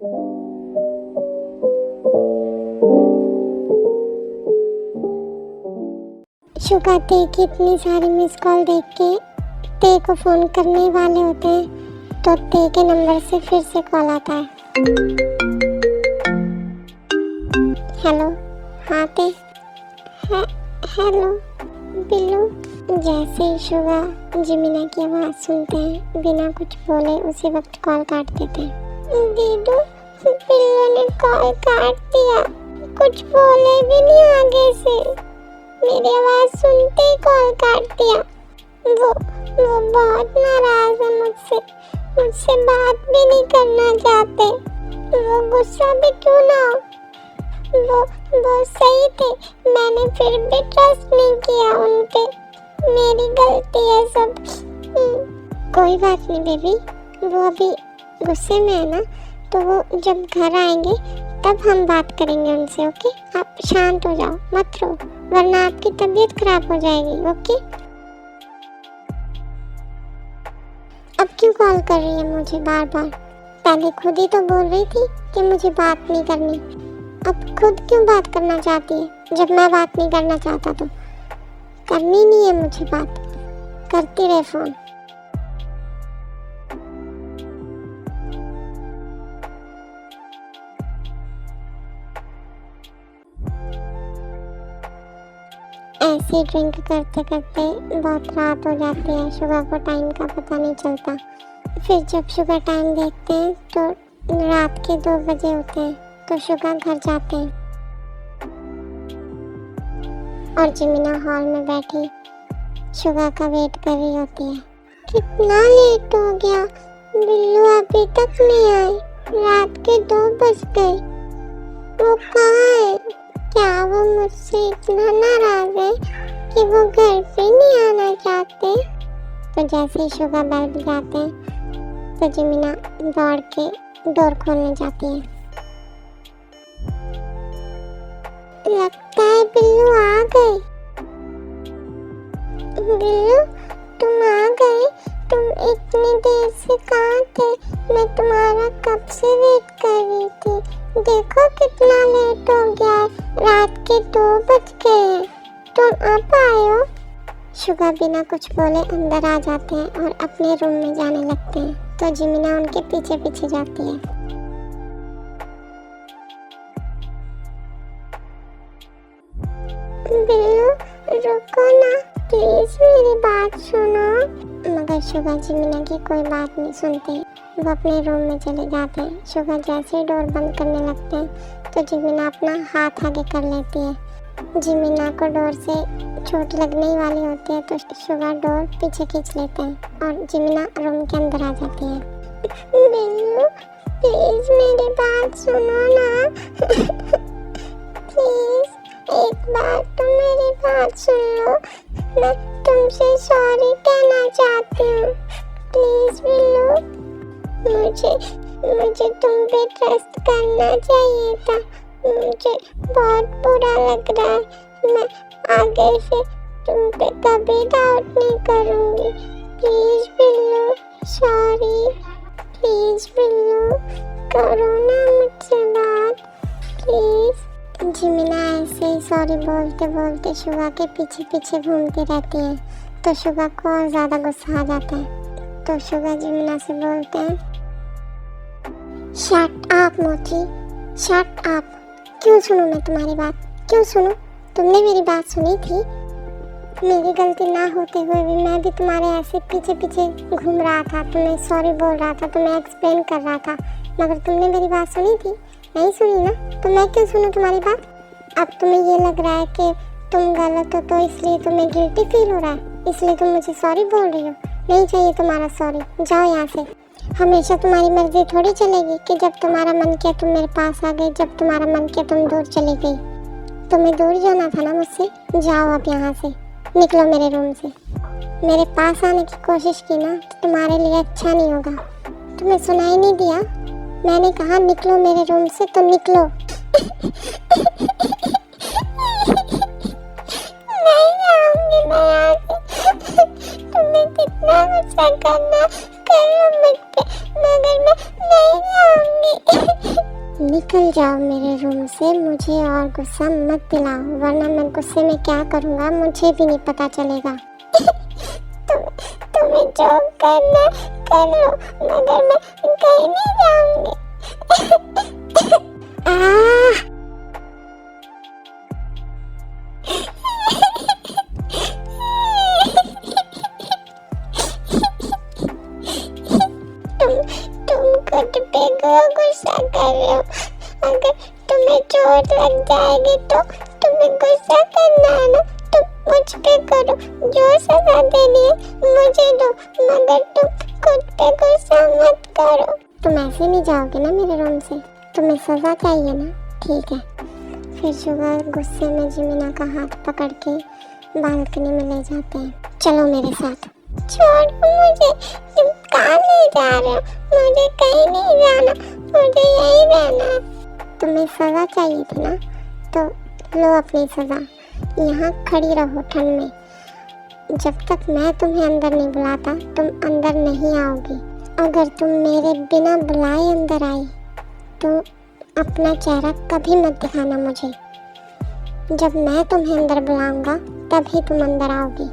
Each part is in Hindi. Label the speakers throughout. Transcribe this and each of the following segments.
Speaker 1: शुगा तेरे की इतनी सारी मिस कॉल देख के तेरे को फोन करने वाले होते हैं तो तेरे के नंबर से फिर से कॉल आता है। हेलो, हाँ ते हेलो बिल्लू। जैसे ही शुगा जिमिना की आवाज़ सुनते हैं बिना कुछ बोले उसी वक्त कॉल काट देते हैं। दीदू, बिल्लू ने कॉल काट दिया, कुछ बोले भी नहीं आगे से, मेरी आवाज़ सुनते ही कॉल काट दिया। वो बहुत नाराज है मुझसे बात भी नहीं करना चाहते। वो गुस्सा भी क्यों ना हो, वो सही थे, मैंने फिर भी ट्रस्ट नहीं किया उन पे, मेरी गलती है सब। कोई बात नहीं बेबी, वो अभी गुस्से में है ना, तो वो जब घर आएंगे तब हम बात करेंगे उनसे। ओके, आप शांत हो जाओ, मत रो, वरना आपकी तबीयत खराब हो जाएगी। ओके, अब क्यों कॉल कर रही है मुझे बार बार? पहले खुद ही तो बोल रही थी कि मुझे बात नहीं करनी, अब खुद क्यों बात करना चाहती है? जब मैं बात नहीं करना चाहता तो करनी नहीं है मुझे बात, करती रहे फोन। ऐसे ही ड्रिंक करते करते बहुत रात हो जाती है, शुगा को टाइम का पता नहीं चलता। फिर जब शुगा टाइम देखते हैं तो रात के 2 बजे होते हैं, तो शुगा घर जाते हैं और जिमिना हॉल में बैठी शुगा का वेट कर रही होती है। कितना लेट हो गया, बिल्लू अभी तक नहीं आए, रात के 2 बज गए, वो कहाँ है? क्या वो मुझसे इतना नाराज है कि वो घर पे नहीं आना चाहते? तो जैसे ही शुगा बेल बजाते हैं तो जिमिना दौड़ के डोर खोलने जाती है। लगता है बिल्लू आ गए। बिल्लू, तुम आ गए? तुम इतनी देर से कहाँ थे? मैं तुम्हारा कब से वेट कर रही थी। देखो कितना लेट हो गया है, रात के 2 बज गए हैं, तुम अब आए हो? शुगा बिना कुछ बोले अंदर आ जाते हैं और अपने रूम में जाने लगते हैं, तो जिमिना उनके पीछे पीछे जाती है। बिल्लू, रुको ना, प्लीज मेरी बात सुनो। मगर शुगा जिमिना की कोई बात नहीं सुनते, वो अपने रूम में चले जाते हैं। शुगा जैसे ही डोर बंद करने लगते हैं तो जिमिना अपना हाथ आगे कर लेती है। जिमिना को डोर से चोट लगने ही वाली होती है, तो शुगा डोर पीछे खींच लेते हैं और जिमिना रूम के अंदर आ जाती है। बिल्लू, प्लीज मेरी बात सुनो ना। प्लीज एक बार तो मेरी बात सुन लो, मैं तुमसे सॉरी कहना चाहती हूँ। प्लीज बिल्लू, मुझे तुम पे ट्रस्ट करना चाहिए था, मुझे बहुत बुरा लग रहा है, मैं आगे से तुम पे कभी डाउट नहीं करूँगी। Please Billu, sorry, please Billu, करो ना मुझसे बात, प्लीज। जिमिना ऐसे ही सॉरी बोलते बोलते शुगा के पीछे पीछे घूमती रहती है, तो शुगा को और ज़्यादा गुस्सा आ जाता है। तो शुगा जिमिना से बोलते हैं, शट अप मोची, शट अप। क्यों सुनूं मैं तुम्हारी बात, क्यों सुनूं? तुमने मेरी बात सुनी थी, मेरी गलती ना होते हुए भी मैं भी तुम्हारे ऐसे पीछे पीछे घूम रहा था, तुम्हें सॉरी बोल रहा था, तुम्हें एक्सप्लेन कर रहा था, मगर तुमने मेरी बात सुनी थी? नहीं सुनी ना, तो मैं क्यों सुनूं तुम्हारी बात? अब तुम्हें ये लग रहा है कि तुम गलत हो, तो इसलिए तुम्हें गिल्टी फील हो रहा है, इसलिए तुम मुझे सॉरी बोल रही हो। नहीं चाहिए तुम्हारा सॉरी, जाओ यहाँ से। हमेशा तुम्हारी मर्जी थोड़ी चलेगी कि जब तुम्हारा मन किया तुम मेरे पास आ गई, जब तुम्हारा मन किया तुम दूर चली गई। तुम्हें दूर जाना था ना मुझसे, जाओ अब यहाँ से, निकलो मेरे रूम से। मेरे पास आने की कोशिश की ना तो तुम्हारे लिए अच्छा नहीं होगा। तुम्हें सुनाई नहीं दिया? मैंने कहा निकलो मेरे रूम से, तो निकलो। नहीं आऊंगी मैं यहाँ से। तुम्हें कितना गुस्सा करना करो मुझ पे, मगर मैं नहीं आऊंगी। निकल जाओ मेरे रूम से, मुझे और गुस्सा मत दिलाओ, वरना मैं गुस्से में क्या करूँगा मुझे भी नहीं पता चलेगा। तुम्हें जो करना कर लो, मगर मैं कहीं नहीं जाऊंगी। तुम खुद पे गुस्सा कर रहे हो। अगर तुम्हें चोट लग जाएगी तो तुम्हें गुस्सा करना है ना, तुम मुझ पे करो, जो सजा देनी है मुझे दो, मगर तुम खुद पे गुस्सा मत करो। तुम ऐसे नहीं जाओगे ना मेरे रूम से, तुम्हें सजा चाहिए ना, ठीक है। फिर शुगर गुस्से में जिमिना का हाथ पकड़ के बालकनी में ले जाते हैं। चलो मेरे साथ। छोड़ो मुझे, तुम कहाँ ले जा रहे हो? मुझे कहीं नहीं जाना, मुझे यहीं रहना है। तुम्हें सजा चाहिए थी ना, तो लो अपनी सजा, यहाँ खड़ी रहो ठंड में। जब तक मैं तुम्हें अंदर नहीं बुलाता तुम अंदर नहीं आओगी। अगर तुम मेरे बिना बुलाए अंदर आई तो अपना चेहरा कभी मत दिखाना मुझे। जब मैं तुम्हें अंदर बुलाऊंगा तभी तुम अंदर आओगी।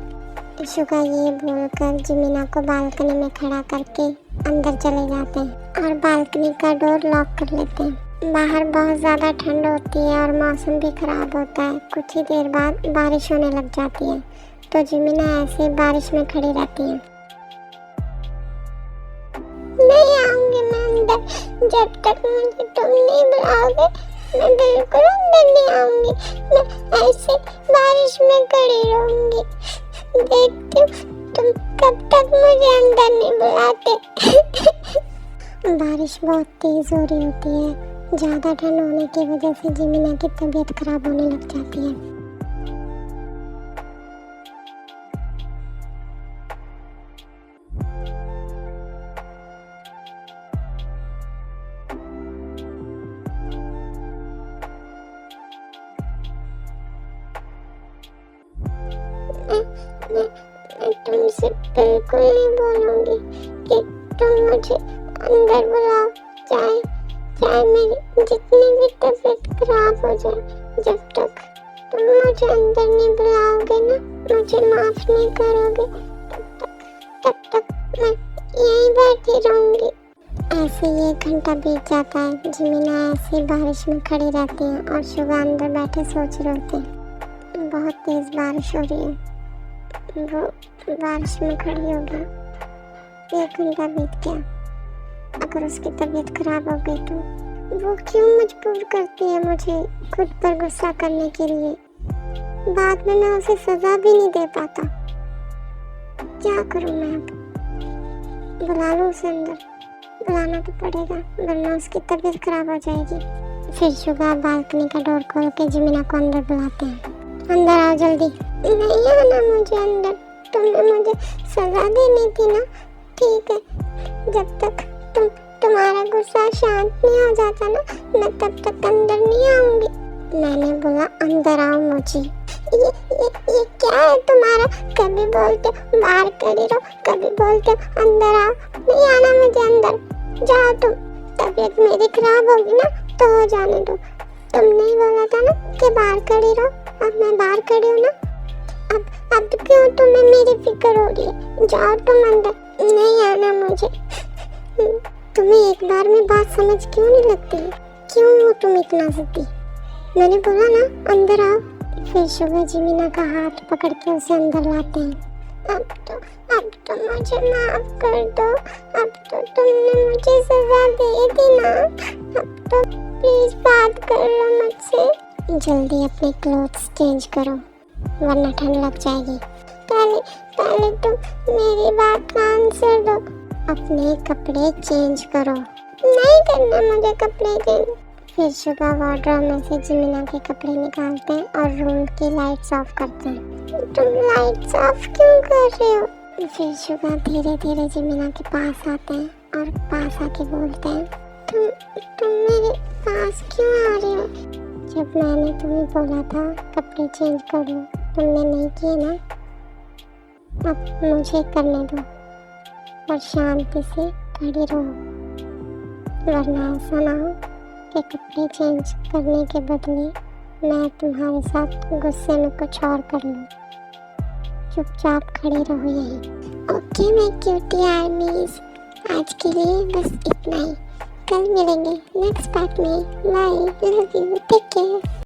Speaker 1: शुगा ये बोलकर जिमिना को बालकनी में खड़ा करके अंदर चले जाते हैं और बालकनी का डोर लॉक कर लेते हैं। बाहर बहुत ज़्यादा ठंड होती है और मौसम भी ख़राब होता है। कुछ ही देर बाद बारिश होने लग जाती है, तो जिमिना ऐसे बारिश में खड़ी रहती है। नहीं आऊंगी मैं अंदर, जब तक मुझे तुम नहीं बुलाओगे मैं बिल्कुल अंदर नहीं आऊंगी। मैं ऐसे बारिश में खड़ी रहूंगी, देखती हूँ तुम कब तक मुझे अंदर नहीं बुलाते। बारिश बहुत तेज हो रही होती है। ज़्यादा ठंड होने की वजह से जिमिना की तबीयत खराब होने लग जाती है। मैं तुमसे बिल्कुल नहीं बोलूंगी कि तुम मुझे अंदर बुलाओ, चाहे मेरी जितनी भी तबीयत खराब हो जाए। जब तक तुम मुझे अंदर नहीं बुलाओगे ना, मुझे माफ नहीं करोगे, तब तक मैं यहीं बैठी रहूंगी। ऐसे ही 1 घंटा बीत जाता है। जिमिना ऐसे बारिश में खड़ी रहती है और शुगा अंदर बैठे सोच रहे होते हैं। बहुत तेज बारिश हो रही है, वो बारिश में खड़ी होगी। 1 घंटा बीत गया। अगर उसकी तबीयत खराब हो गई तो वो क्यों मजबूर करती है मुझे खुद पर गुस्सा करने के लिए। बाद में मैं उसे सजा भी नहीं दे पाता। क्या करूं मैं अब? बुला लूं उसे अंदर? बुलाना तो पड़ेगा, वरना उसकी तबीयत खराब हो जाएगी। फिर शुगा बालकनी का डोर खोल के जिमिना को अंदर बुलाते हैं। अंदर आओ जल्दी। नहीं आना मुझे अंदर, तुमने मुझे सजा देनी थी ना, ठीक है। जब तक तुम्हारा गुस्सा शांत नहीं हो जाता ना, मैं तब तक अंदर नहीं आऊंगी। मैंने बोला अंदर आओ मुझे। ये क्या है तुम्हारा? कभी बोलते हो बाहर खड़ी रहो, कभी बोलते हो अंदर आओ। नहीं आना मुझे अंदर, जाओ तुम। तबीयत मेरी खराब होगी ना तो हो जाने दो। तुमने ही बोला था ना कि बाहर खड़ी रहो, अब मैं बाहर खड़ी हूँ ना। अब क्यों तुम्हें मेरी फिक्र हो रही है? जाओ तुम अंदर, नहीं आना मुझे। तुम्हें एक बार में बात समझ क्यों नहीं लगती? क्यों हो तुम इतना जिद्दी? मैंने बोला ना अंदर आओ। फिर शुगा जिमिना का हाथ पकड़ के उसे अंदर लाते हैं। अब तो मुझे माफ कर दो। अब तो तुमने मुझे सजा दे दी ना। अब तो प्लीज बात कर लो मुझसे। जल्दी अपने क्लोथ्स चेंज करो, वरना ठंड लग जाएगी। पहले तुम मेरी बात का आंसर दो। अपने कपड़े चेंज करो। नहीं करना मुझे कपड़े चेंज। फिर शुगा वार्डरोब में से जिमिना के कपड़े निकालते हैं और रूम की लाइट्स ऑफ करते हैं। तुम लाइट्स ऑफ क्यों कर रहे हो? फिर शुगा धीरे धीरे जिमिना के पास आते हैं और पास आके बोलते हैं, तुम मेरे पास क्यों आ रहे हो? जब मैंने तुम्हें बोला था कपड़े चेंज कर लो, तुमने नहीं किए ना। अब मुझे करने दो और शांति से खड़ी रहो, वरना ऐसा ना हो के कपड़े चेंज करने के बदले मैं तुम्हारे साथ गुस्से में कुछ और कर लूँ। चुपचाप खड़ी रहो यहीं। ओके मैं क्यूटी आर्मीज, आज के लिए बस इतना ही। कल मिलेंगे नेक्स्ट पार्ट में। Bye, love you, take care.